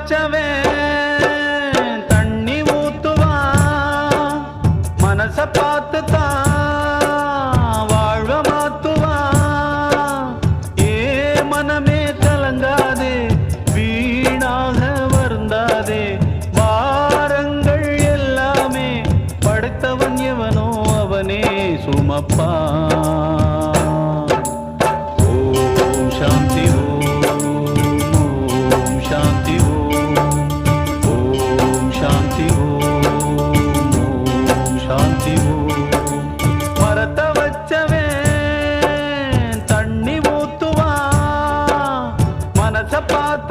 வச்சவன் தண்ணி ஊத்துவான் மனச பார்த்து தான் வாழ்வ மாத்துவான் ஏ மனமே கலங்காதே வீணாக வருந்தாதே வாரங்கள் எல்லாமே படைத்தவன் எவனோ அவனே சுமப்பான் शांति ओम शांति ओम शांति ओम शांति मरत वच्चवे तन्नी मूतुवा मनस पात